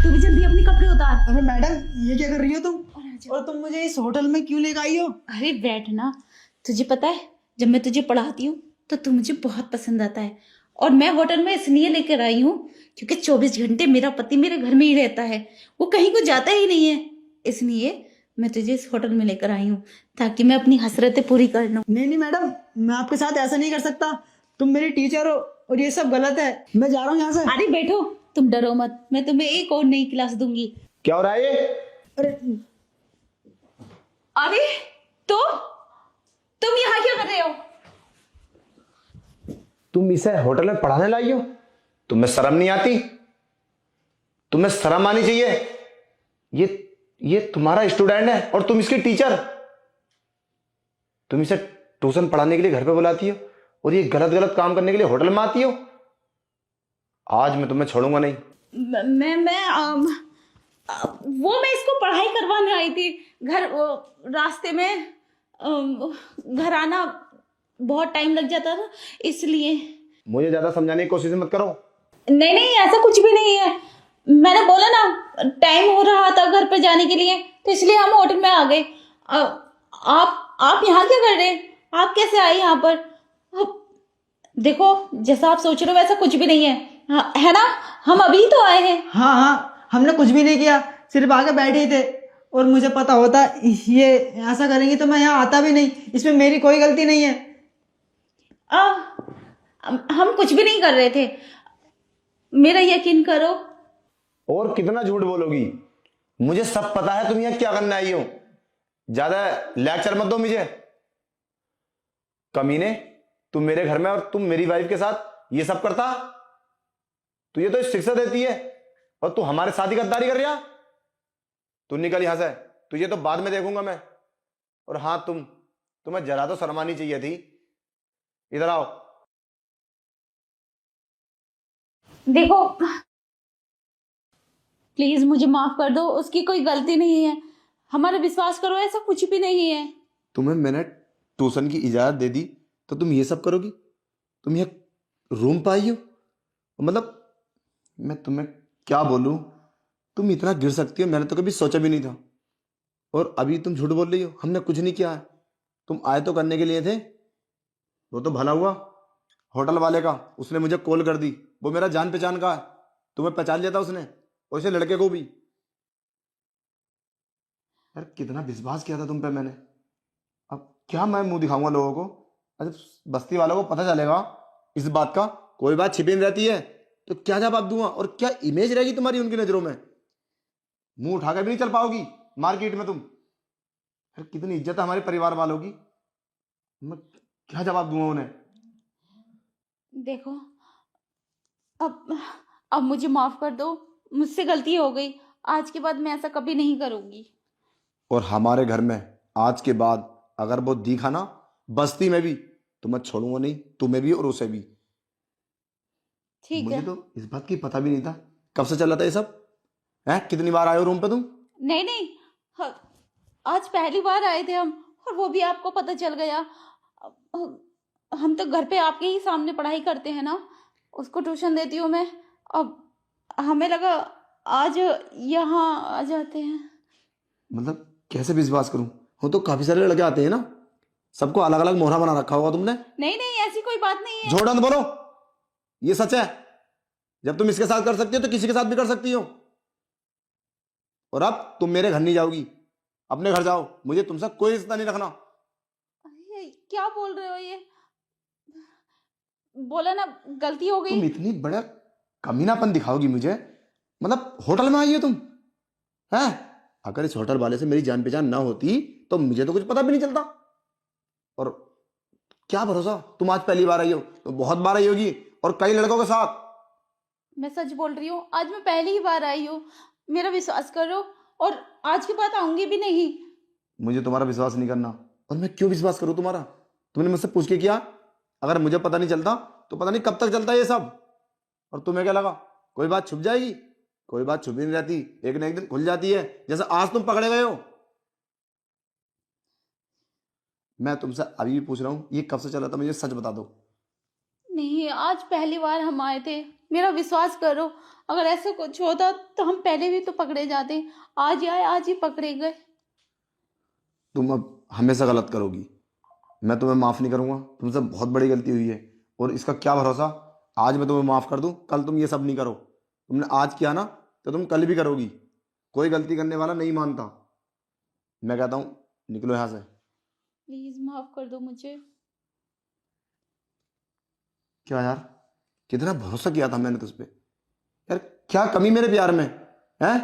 तू भी जल्दी अपने कपड़े उतार। अरे मैडम, ये क्या कर रही हो तुम? और तुम मुझे इस होटल में क्यों लेकर आई हो? अरे बैठ ना। तुझे पता है, जब मैं तुझे पढ़ाती हूँ तो तू मुझे बहुत पसंद आता है। और मैं होटल में इसलिए लेकर आई हूँ क्योंकि 24 घंटे मेरा पति मेरे घर में ही रहता है, वो कहीं को जाता ही नहीं है। इसलिए मैं तुझे इस होटल में लेकर आई हूँ ताकि मैं अपनी हसरतें पूरी कर लूँ। नहीं नहीं मैडम, मैं आपके साथ ऐसा नहीं कर सकता। तुम मेरी टीचर हो और ये सब गलत है। मैं जा रहा हूँ यहाँ से। अरे बैठो, तुम डरो मत, मैं तुम्हें एक और नई क्लास दूंगी। क्या हो रहा है ये? अरे अरे तो तुम यहाँ क्या कर रहे हो? तुम इसे होटल में पढ़ाने लाई हो? तुम्हें शर्म नहीं आती? तुम्हें शर्म आनी चाहिए। ये तुम्हारा स्टूडेंट है और तुम इसकी टीचर। तुम इसे ट्यूशन पढ़ाने के लिए घर पे बुलाती हो और ये गलत गलत काम करने के लिए होटल में आती हो। आज मैं तुम्हें छोड़ूंगा नहीं। मैं इसको पढ़ाई करवाने आई थी। रास्ते में घर आना बहुत टाइम लग जाता था, इसलिए। मुझे ज्यादा समझाने की कोशिश मत करो। नहीं नहीं, ऐसा कुछ भी नहीं है। मैंने बोला ना, टाइम हो रहा था घर पे जाने के लिए, तो इसलिए हम होटल में आ गए। आप यहाँ क्या कर रहे हैं? आप कैसे आए यहाँ पर? देखो, जैसा आप सोच रहे हो वैसा कुछ भी नहीं है। हाँ, है ना? हम अभी तो आए हैं। हाँ हाँ, हमने कुछ भी नहीं किया, सिर्फ आके बैठे ही थे। और मुझे पता होता ये ऐसा करेंगी तो मैं यहाँ आता भी नहीं। इसमें मेरी कोई गलती नहीं है। हम कुछ भी नहीं कर रहे थे, मेरा यकीन करो। और कितना झूठ बोलोगी? मुझे सब पता है तुम यहाँ क्या करने आई हो। ज्यादा लेक्चर मत दो मुझे। कमीने, तुम मेरे घर में और तुम मेरी वाइफ के साथ ये सब करता? तुझे तो शिक्षा देती है और तू हमारे साथ ही गद्दारी कर रहा। तू निकल यहां से, तुझे तो बाद में देखूंगा मैं। और हाँ, तुम्हें जरा तो शर्म आनी चाहिए थी। इधर आओ। देखो, प्लीज मुझे माफ कर दो, उसकी कोई गलती नहीं है। हमारा विश्वास करो, ऐसा कुछ भी नहीं है। तुम्हें मैंने ट्यूशन की इजाजत दे दी तो तुम ये सब करोगी? तुम ये रूम पे आई हो? मतलब मैं तुम्हें क्या बोलूं? तुम इतना गिर सकती हो, मैंने तो कभी सोचा भी नहीं था। और अभी तुम झूठ बोल रही हो, हमने कुछ नहीं किया है। तुम आए तो करने के लिए थे। वो तो भला हुआ होटल वाले का, उसने मुझे कॉल कर दी। वो मेरा जान पहचान का है, तुम्हें पहचान लिया था उसने, और इसे लड़के को भी। यार कितना विश्वास किया था तुम पे मैंने। अब क्या मैं मुंह दिखाऊंगा लोगों को? अरे बस्ती वालों को पता चलेगा इस बात का। कोई बात छिपी नहीं रहती है तो क्या जवाब दूंगा और क्या इमेज रहेगी तुम्हारी उनकी नजरों में? मुंह उठाकर भी नहीं चल पाओगी मार्केट में तुम। यार कितनी इज्जत है हमारे परिवार वालों की, मैं क्या जवाब दूंगा उन्हें? देखो, अब मुझे माफ कर दो, मुझसे गलती हो गई। आज के बाद मैं ऐसा कभी नहीं करूंगी। और हमारे घर में आज के बाद अगर वो दिखा ना बस्ती में भी, तो मैं छोड़ूंगा नहीं, तुम्हें भी और उसे भी। ठीक मुझे है। तो इस बात की पता भी नहीं था। कब से चला था ये सब? है कितनी बार आए हो रूम पे तुम? नहीं नहीं, आज पहली बार आए थे हम, और वो भी आपको पता चल गया। हम तो घर पे आपके ही सामने पढ़ाई करते हैं ना, उसको ट्यूशन देती हूँ मैं। अब हमें लगा आज यहाँ आ जाते हैं। मतलब कैसे विश्वास करूं? वो तो काफी सारे लड़के आते हैं ना, सबको अलग अलग मोहरा बना रखा होगा तुमने। नहीं नहीं, ऐसी कोई बात नहीं है। झूठ मत बोलो, ये सच है। जब तुम इसके साथ कर सकती हो तो किसी के साथ भी कर सकती हो। और अब तुम मेरे घर नहीं जाओगी, अपने घर जाओ। मुझे तुमसे कोई रिश्ता नहीं रखना। अरे क्या बोल रहे हो ये? बोला ना, गलती हो गई। तुम इतनी बड़ा कमीनापन दिखाओगी मुझे? मतलब होटल में आई हो तुम? है, अगर इस होटल वाले से मेरी जान पहचान ना होती तो मुझे तो कुछ पता भी नहीं चलता। और क्या भरोसा, तुम आज पहली बार आई हो तो बहुत बार आई होगी, और कई लड़कों के साथ। मैं सच बोल रही हूँ, आज मैं पहली ही बार आई हूँ, मेरा विश्वास करो। और आज के बाद आऊंगी भी नहीं। मुझे तुम्हारा विश्वास नहीं करना। और मैं क्यों विश्वास करूं तुम्हारा? तुमने मुझसे पूछ के किया? अगर मुझे पता नहीं चलता तो पता नहीं कब तक चलता ये सब। और तुम्हें क्या लगा कोई बात छुप जाएगी? कोई बात छुपी नहीं रहती, एक ना एक दिन खुल जाती है, जैसे आज तुम पकड़े गए हो। मैं तुमसे अभी भी पूछ रहा हूं, ये कब से चला था? मुझे सच बता दो। नहीं, आज पहली बार हम आए थे। मेरा विश्वास करो, अगर ऐसा कुछ होता तो हम पहले भी तो पकड़े जाते। आज ही आए, आज ही पकड़े गए। तुम अब हमेशा गलत करोगी, मैं तुम्हें माफ नहीं करूंगा। तुमसे बहुत बड़ी गलती हुई है और इसका क्या भरोसा, आज मैं तुम्हें माफ कर दूं, कल तुम ये सब नहीं करो। तुमने आज किया ना तो तुम कल भी करोगी। कोई गलती करने वाला नहीं मानता। मैं कहता हूं निकलो यहां से। प्लीज माफ कर दो मुझे। क्या यार, कितना भरोसा किया था मैंने तुझ पे यार। क्या कमी मेरे प्यार में है?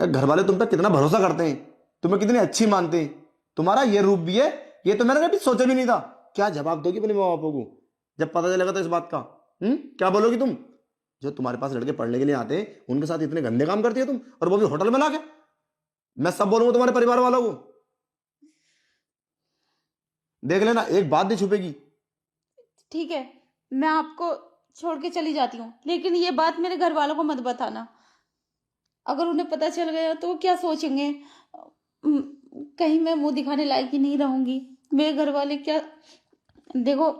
यार घर वाले तुम पे कितना भरोसा करते हैं, तुम्हें कितनी अच्छी मानते हैं। तुम्हारा ये रूप भी है, ये तो मैंने कभी सोचा भी नहीं था। क्या जवाब दोगी अपने माँ बापों को जब पता चलेगा तो इस बात का? क्या बोलोगी तुम? जो तुम्हारे पास लड़के पढ़ने के लिए आते हैं उनके साथ इतने गंदे काम करती है तुम, और वो भी होटल में लाके। मैं सब बोलूंगा तुम्हारे परिवार वालों को। देख लेना, एक बात नहीं छुपेगी। ठीक है, मैं आपको छोड़ के चली जाती हूँ, लेकिन ये बात मेरे घर वालों को मत बताना। अगर उन्हें पता चल गया तो वो क्या सोचेंगे? कहीं मैं मुंह दिखाने लायक ही नहीं रहूंगी। मेरे घर वाले क्या, देखो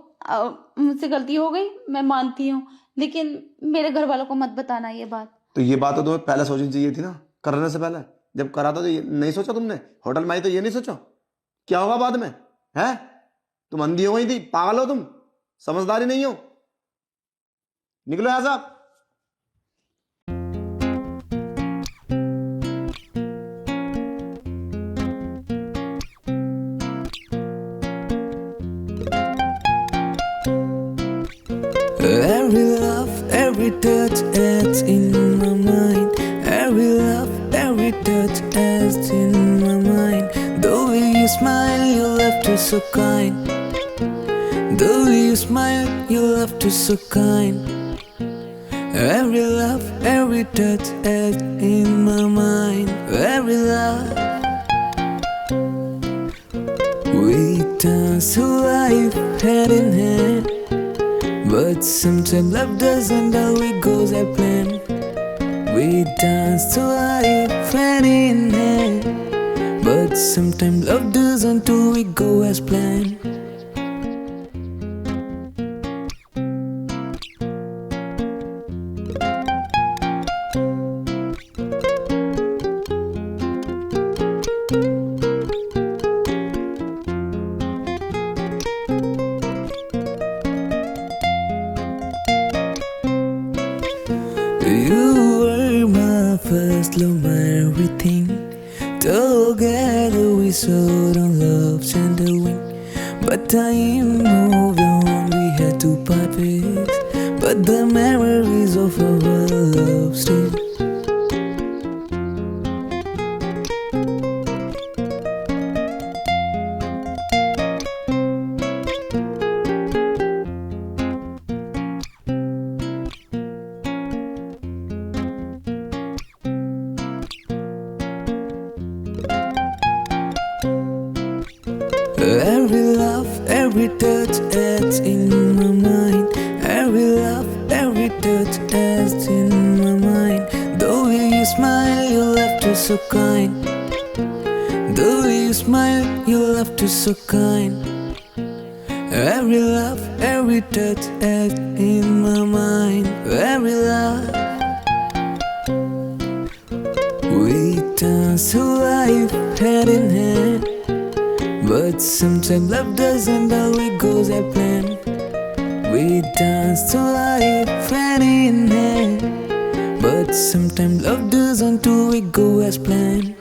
मुझसे गलती हो गई, मैं मानती हूँ, लेकिन मेरे घर वालों को मत बताना ये बात। तो ये बात तो तुम्हें पहले सोचनी चाहिए थी ना, करने से पहले। जब करा था तो ये नहीं सोचा तुमने? होटल में आई तो ये नहीं सोचा क्या होगा बाद में? है तुम अंधी हो गई थी, पागल हो तुम, समझदारी नहीं हो। निकलो यहां से। Every love, every touch adds in my mind. Every love, every touch adds in my mind. The way you smile, your laughter so kind. The way you smile, your laughter so kind. Every love, every touch adds in my mind. Every love, we dance through life hand in hand. But sometimes love doesn't always go as planned. We dance to life hand in hand. But sometimes love doesn't always go as planned. You were my first love, my everything. Together we soared on love's tender wing. But time moved on, we had to part ways. But the memories of our love still. Every love, every touch adds in my mind. Every love, every touch adds in my mind. The way you smile, your laughter so kind. The way you smile, your laughter so kind. Every love, every touch adds in my mind. Every love, we dance through life hand in hand. But sometimes love doesn't always go as planned. We dance to life hand in hand. But sometimes love doesn't always go as planned.